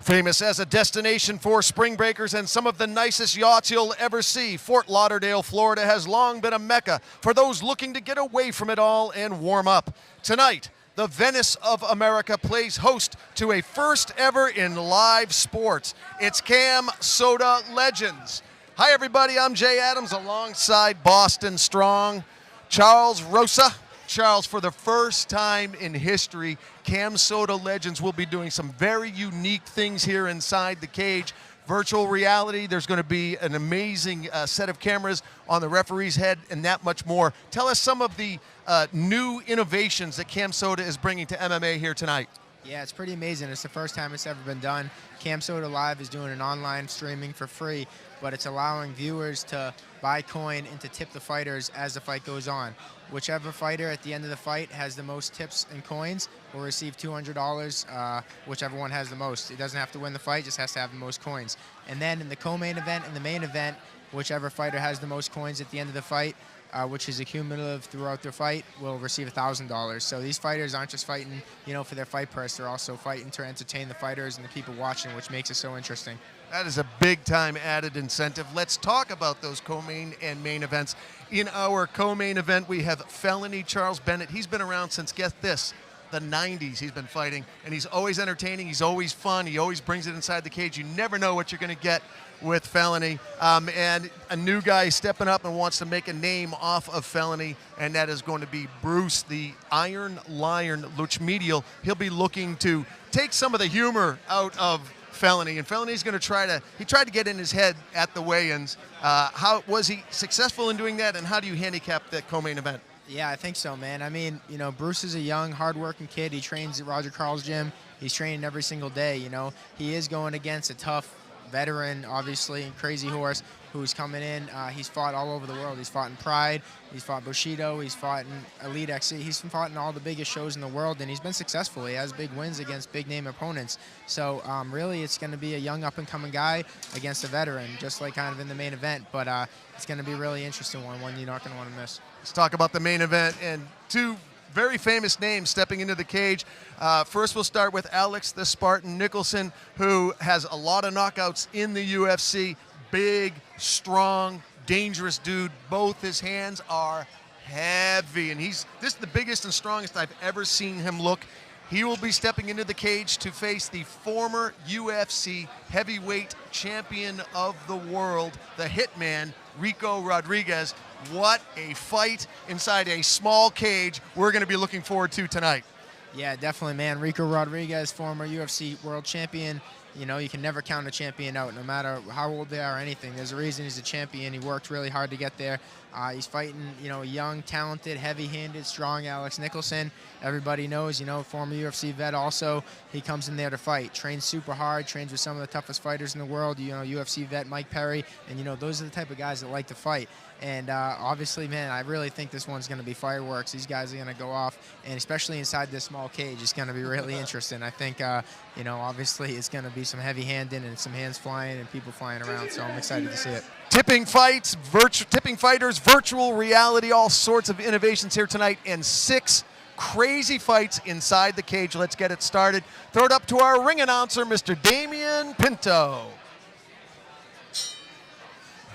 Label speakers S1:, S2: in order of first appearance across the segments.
S1: Famous as a destination for spring breakers and some of the nicest yachts you'll ever see, Fort Lauderdale, Florida has long been a mecca for those looking to get away from it all and warm up. Tonight, the Venice of America plays host to a first ever in live sports. It's Camsoda Legends. Hi everybody, I'm Jay Adams alongside Boston Strong, Charles Rosa. Charles, for the first time in history, Camsoda Legends will be doing some very unique things here inside the cage. Virtual reality, there's going to be an amazing set of cameras on the referee's head and that much more. Tell us some of the new innovations that Camsoda is bringing to MMA here tonight.
S2: Yeah, it's pretty amazing. It's the first time it's ever been done. Camsoda Live is doing an online streaming for free, but it's allowing viewers to buy coin and to tip the fighters as the fight goes on. Whichever fighter at the end of the fight has the most tips and coins will receive $200, whichever one has the most. It doesn't have to win the fight, just has to have the most coins. And then in the co-main event and the main event, whichever fighter has the most coins at the end of the fight, which is accumulative throughout their fight, will receive $1,000. So these fighters aren't just fighting, for their fight purse. They're also fighting to entertain the fighters and the people watching, which makes it so interesting.
S1: That is a big-time added incentive. Let's talk about those co-main and main events. In our co-main event, we have Felony Charles Bennett. He's been around since, get this, the 90s he's been fighting, and he's always entertaining, he's always fun, he always brings it inside the cage. You never know what you're going to get with Felony. And a new guy stepping up and wants to make a name off of Felony, and that is going to be Bruce, the Iron Lion Luchmedial. He'll be looking to take some of the humor out of Felony, and Felony's going to he tried to get in his head at the weigh-ins. How was he successful in doing that, and how do you handicap that co-main event?
S2: Yeah, I think so, man. I mean, Bruce is a young, hard-working kid. He trains at Roger Carl's gym. He's training every single day, He is going against a tough veteran, obviously, and crazy horse who's coming in. He's fought all over the world. He's fought in Pride. He's fought Bushido. He's fought in Elite XC. He's fought in all the biggest shows in the world, and he's been successful. He has big wins against big-name opponents. So, really, it's going to be a young, up-and-coming guy against a veteran, just like kind of in the main event. But it's going to be a really interesting one you're not going to want to miss.
S1: Let's talk about the main event and two very famous names stepping into the cage. First, we'll start with Alex the Spartan Nicholson, who has a lot of knockouts in the UFC. Big, strong, dangerous dude. Both his hands are heavy, and this is the biggest and strongest I've ever seen him look. He will be stepping into the cage to face the former UFC heavyweight champion of the world, the Hitman, Rico Rodriguez. What a fight inside a small cage we're going to be looking forward to tonight.
S2: Yeah, definitely, man. Rico Rodriguez, former UFC world champion. You can never count a champion out, no matter how old they are or anything. There's a reason he's a champion. He worked really hard to get there. He's fighting, a young, talented, heavy-handed, strong Alex Nicholson. Everybody knows, former UFC vet also. He comes in there to fight. Trains super hard, trains with some of the toughest fighters in the world. UFC vet Mike Perry. And, those are the type of guys that like to fight. And obviously, man, I really think this one's going to be fireworks. These guys are going to go off. And especially inside this small cage, it's going to be really interesting. I think, obviously it's going to be some heavy handing and some hands flying and people flying around. So I'm excited to see it.
S1: Tipping fights, tipping fighters, virtual reality, all sorts of innovations here tonight, and 6 crazy fights inside the cage. Let's get it started. Throw it up to our ring announcer, Mr. Damian Pinto.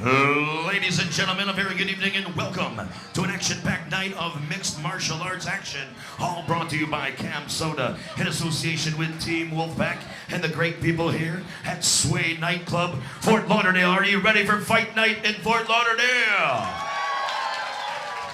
S3: Ladies and gentlemen, a very good evening and welcome to an action-packed night of mixed martial arts action, all brought to you by Camsoda in association with Team Wolfpack and the great people here at Sway Nightclub, Fort Lauderdale. Are you ready for Fight Night in Fort Lauderdale?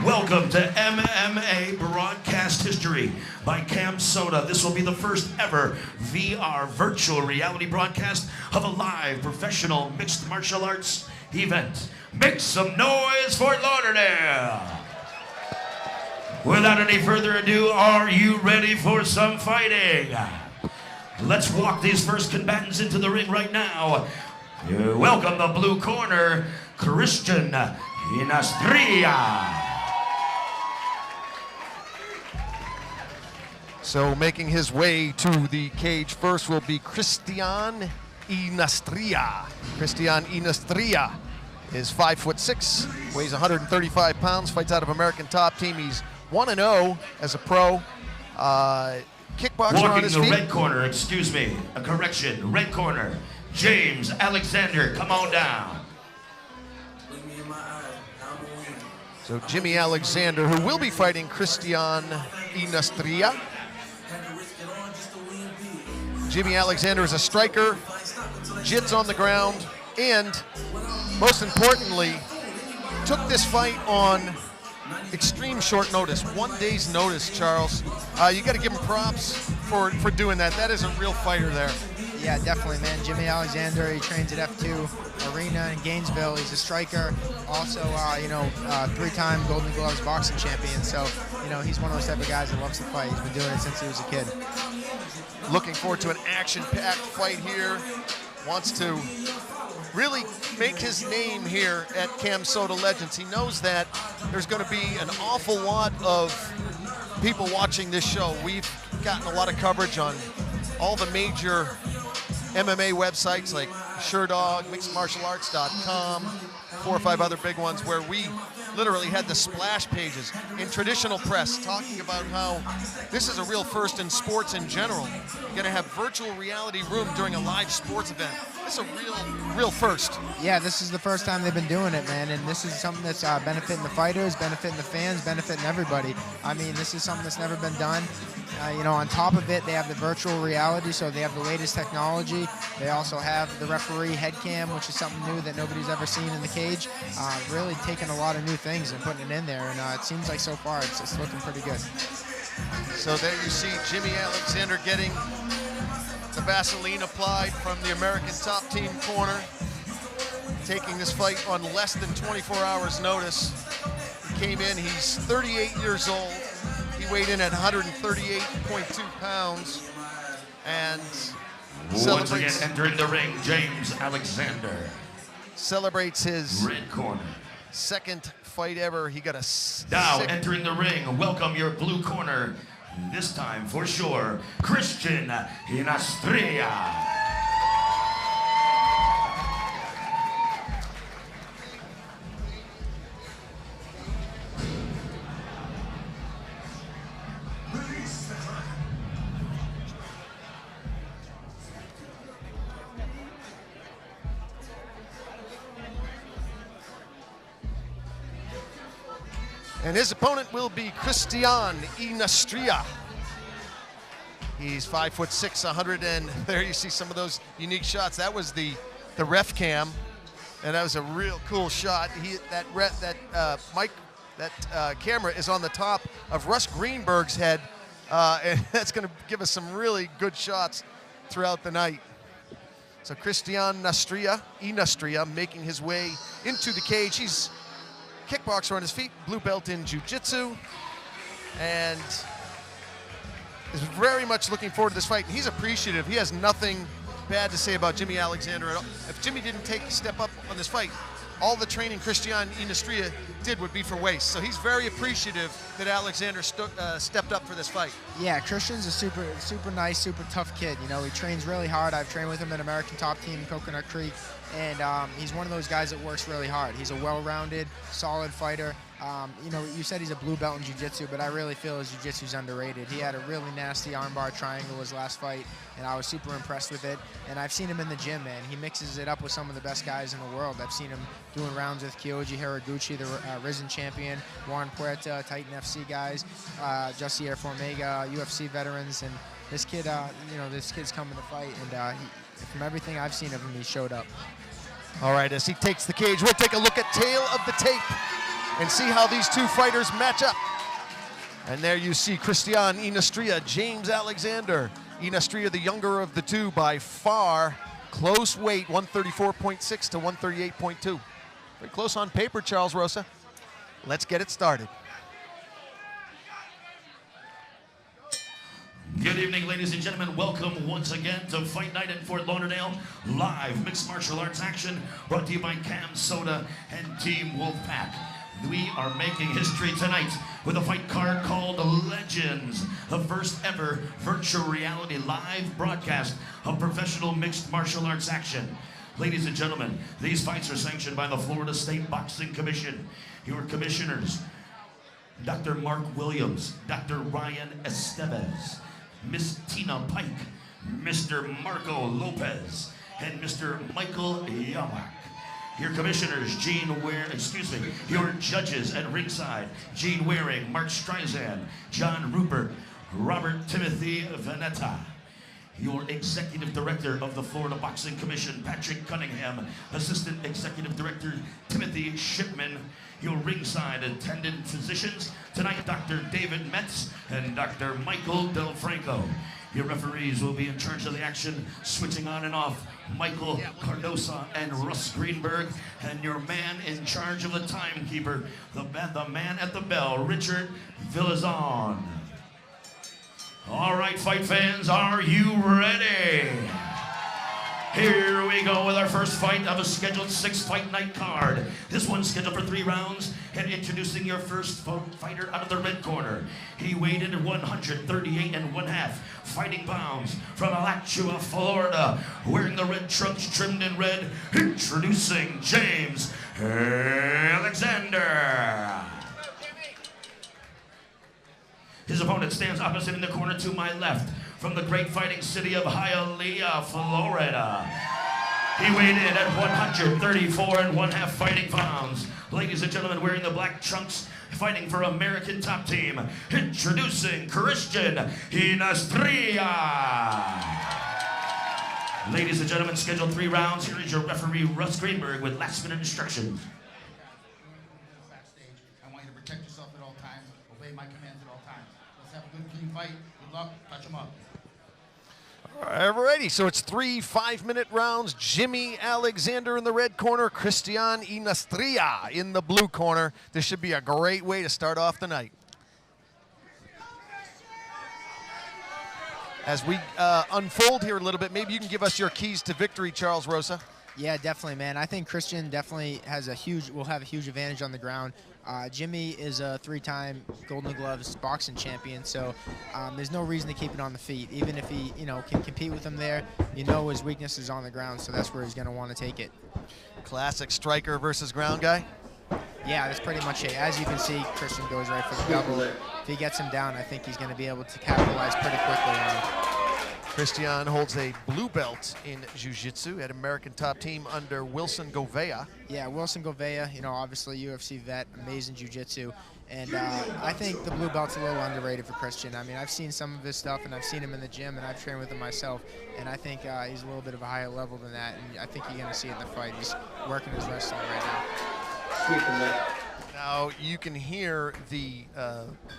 S3: Welcome to MMA Broadcast History by Camsoda. This will be the first ever VR virtual reality broadcast of a live professional mixed martial arts event. Make some noise, Fort Lauderdale! Without any further ado, are you ready for some fighting? Let's walk these first combatants into the ring right now. Welcome the blue corner, Christian Inastria.
S1: So making his way to the cage first will be Christian Inastria. Christian Inastria is 5'6", weighs 135 pounds, fights out of American Top Team. He's 1-0 as a pro. kickboxer on
S3: Walking
S1: his
S3: the
S1: feet.
S3: red corner, excuse me, a correction, red corner, James Alexander, come on down.
S1: So Jimmy Alexander, who will be fighting Christian Inastria. Jimmy Alexander is a striker, jits on the ground, and most importantly, took this fight on extreme short notice, 1 day's notice, Charles. You got to give him props for doing that. That is a real fighter there.
S2: Yeah, definitely, man. Jimmy Alexander, he trains at F2 Arena in Gainesville. He's a striker, also, three-time Golden Gloves boxing champion. So, he's one of those type of guys that loves to fight. He's been doing it since he was a kid.
S1: Looking forward to an action-packed fight here. Wants to really make his name here at Camsoda Legends. He knows that there's going to be an awful lot of people watching this show. We've gotten a lot of coverage on all the major MMA websites like SureDog, MixedMartialArts.com, 4 or 5 other big ones where we literally had the splash pages in traditional press talking about how this is a real first in sports in general. You're going to have virtual reality room during a live sports event. This is a real first.
S2: Yeah, this is the first time they've been doing it, man, and this is something that's benefiting the fighters, benefiting the fans, benefiting everybody. I mean, this is something that's never been done. On top of it, they have the virtual reality, so they have the latest technology. They also have the referee head cam, which is something new that nobody's ever seen in the cage. Really taking a lot of new things and putting it in there, and it seems like so far it's looking pretty good.
S1: So there you see Jimmy Alexander getting the Vaseline applied from the American Top Team corner, taking this fight on less than 24 hours notice. He came in, he's 38 years old. He weighed in at 138.2 pounds and
S3: Once again, entering the ring, James Alexander.
S1: Celebrates his
S3: red corner.
S1: Second fight ever. He got a
S3: Now entering the ring, welcome your blue corner. This time, for sure, Christian Inastria.
S1: And his opponent will be Christian Inastria. He's 5'6", 100, and there you see some of those unique shots. That was the ref cam, and that was a real cool shot. That camera is on the top of Russ Greenberg's head, and that's going to give us some really good shots throughout the night. So Christian Inastria making his way into the cage. He's kickboxer on his feet, blue belt in jiu-jitsu, and is very much looking forward to this fight. He's appreciative. He has nothing bad to say about Jimmy Alexander at all. If Jimmy didn't take a step up on this fight, all the training Christian Inastria did would be for waste. So he's very appreciative that Alexander stepped up for this fight.
S2: Yeah, Christian's a super nice, super tough kid. He trains really hard. I've trained with him at American Top Team, Coconut Creek, and he's one of those guys that works really hard. He's a well-rounded, solid fighter. You said he's a blue belt in jiu-jitsu, but I really feel his jiu-jitsu's underrated. He had a really nasty armbar triangle his last fight, and I was super impressed with it. And I've seen him in the gym, man. He mixes it up with some of the best guys in the world. I've seen him doing rounds with Kyoji Haraguchi, the Risen champion, Juan Puerta, Titan FC guys, Jussier Formega, UFC veterans, and this kid, this kid's coming to fight, and from everything I've seen of him, he showed up.
S1: All right, as he takes the cage, we'll take a look at tail of the tape and see how these two fighters match up. And there you see Christian Inastria, James Alexander. Inastria, the younger of the two by far. Close weight, 134.6 to 138.2. Very close on paper, Charles Rosa. Let's get it started.
S3: Good evening, ladies and gentlemen. Welcome once again to Fight Night in Fort Lauderdale. Live mixed martial arts action brought to you by Camsoda and Team Wolfpack. We are making history tonight with a fight card called Legends, the first ever virtual reality live broadcast of professional mixed martial arts action. Ladies and gentlemen, these fights are sanctioned by the Florida State Boxing Commission. Your commissioners, Dr. Mark Williams, Dr. Ryan Estevez, Miss Tina Pike, Mr. Marco Lopez, and Mr. Michael Yamak. Your commissioners, your judges at ringside, Gene Waring, Mark Streisand, John Rupert, Robert Timothy Veneta. Your executive director of the Florida Boxing Commission, Patrick Cunningham, assistant executive director, Timothy Shipman. Your ringside attendant physicians, tonight Dr. David Metz and Dr. Michael Del Franco. Your referees will be in charge of the action, switching on and off, Michael Cardosa and Russ Greenberg, and your man in charge of the timekeeper, the man at the bell, Richard Villazon. All right, fight fans, are you ready? Here we go with our first fight of a scheduled 6-fight night card. This one's scheduled for 3 rounds, and introducing your first fighter out of the red corner. He weighed in at 138 1/2 fighting pounds from Alachua, Florida, wearing the red trunks trimmed in red. Introducing James Alexander. His opponent stands opposite in the corner to my left, from the great fighting city of Hialeah, Florida. He weighed in at 134 1/2 fighting pounds. Ladies and gentlemen, wearing the black trunks, fighting for American Top Team, introducing Christian Inastria. Ladies and gentlemen, scheduled 3 rounds. Here is your referee, Russ Greenberg, with last-minute instructions.
S4: Backstage, I want you to protect yourself at all times, obey my commands at all times. Let's have a good, clean fight. Good luck. Touch them up.
S1: Alrighty, so it's 3 5-minute rounds. Jimmy Alexander in the red corner, Christian Inastria in the blue corner. This should be a great way to start off the night. As we unfold here a little bit, maybe you can give us your keys to victory, Charles Rosa.
S2: Yeah, definitely, man. I think Christian definitely will have a huge advantage on the ground. Jimmy is a 3-time Golden Gloves boxing champion, so there's no reason to keep it on the feet. Even if he, can compete with him there, his weakness is on the ground, so that's where he's going to want to take it.
S1: Classic striker versus ground guy.
S2: Yeah, that's pretty much it. As you can see, Christian goes right for the double. If he gets him down, I think he's going to be able to capitalize pretty quickly on him.
S1: Christian holds a blue belt in Jiu-Jitsu at American Top Team under Wilson Govea.
S2: Yeah, Wilson Govea, obviously UFC vet, amazing Jiu-Jitsu. And I think the blue belt's a little underrated for Christian. I mean, I've seen some of his stuff, and I've seen him in the gym, and I've trained with him myself. And I think he's a little bit of a higher level than that, and I think you're going to see it in the fight. He's working his wrestling right now.
S1: Now you can hear the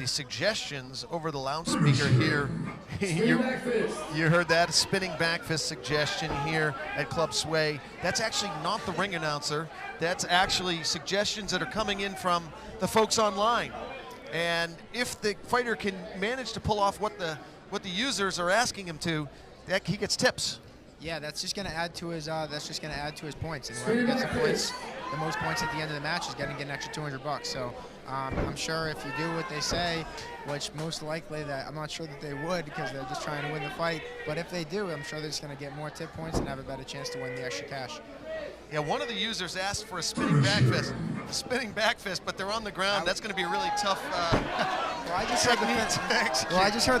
S1: suggestions over the loudspeaker here. you heard that spinning back fist suggestion here at Club Sway. That's actually not the ring announcer. That's actually suggestions that are coming in from the folks online. And if the fighter can manage to pull off what the users are asking him to, he gets tips.
S2: Yeah, that's just going to add to his points. And whoever gets the most points at the end of the match is going to get an extra $200. So I'm sure if you do what they say, which most likely I'm not sure that they would because they're just trying to win the fight. But if they do, I'm sure they're just going to get more tip points and have a better chance to win the extra cash.
S1: Yeah, one of the users asked for a spinning back fist. But they're on the ground. That's going to be a really tough
S2: I just heard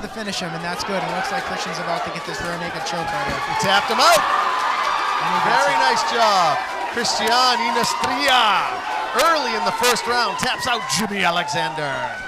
S2: the finish him, and that's good. It looks like Christian's about to get this rear naked choke right here.
S1: He tapped him out. Very nice job. Christian Inastria, early in the first round, taps out Jimmy Alexander.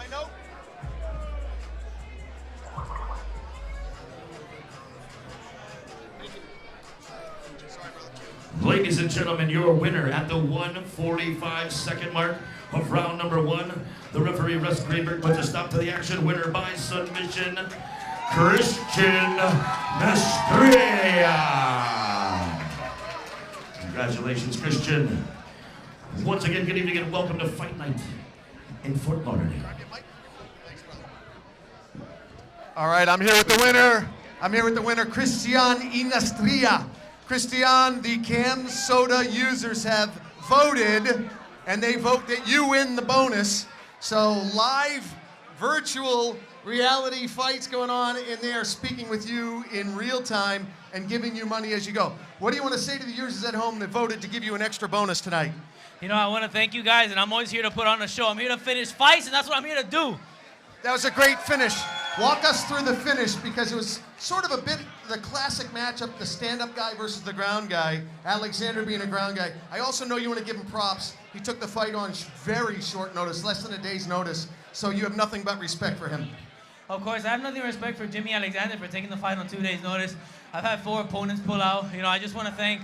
S1: My note.
S3: Ladies and gentlemen, your winner at the 1:45 mark of round number 1. The referee, Russ Greenberg, puts a stop to the action. Winner by submission, Christian Maestria. Congratulations, Christian. Once again, good evening and welcome to Fight Night in Fort Lauderdale.
S1: All right, I'm here with the winner. I'm here with the winner, Christian Maestria. Christian, the Camsoda users have voted, and they vote that you win the bonus. So live, virtual reality fights going on, and they are speaking with you in real time and giving you money as you go. What do you want to say to the users at home that voted to give you an extra bonus tonight?
S5: You know, I want to thank you guys, and I'm always here to put on a show. I'm here to finish fights, and that's what I'm here to do.
S1: That was a great finish. Walk us through the finish, because it was sort of a bit the classic matchup, the stand-up guy versus the ground guy. Alexander being a ground guy. I also know you want to give him props. He took the fight on very short notice, less than a day's notice, so you have nothing but respect for him.
S5: Of course, I have nothing but respect for Jimmy Alexander for taking the fight on 2 days' notice. I've had 4 opponents pull out. You know, I just want to thank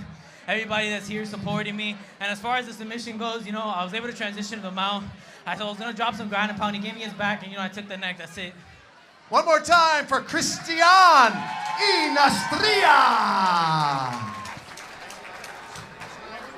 S5: everybody that's here supporting me. And as far as the submission goes, you know, I was able to transition to the mount. I thought I was going to drop some ground and pound. He gave me his back, and, you know, I took the neck. That's it.
S1: One more time for Christian Maestria.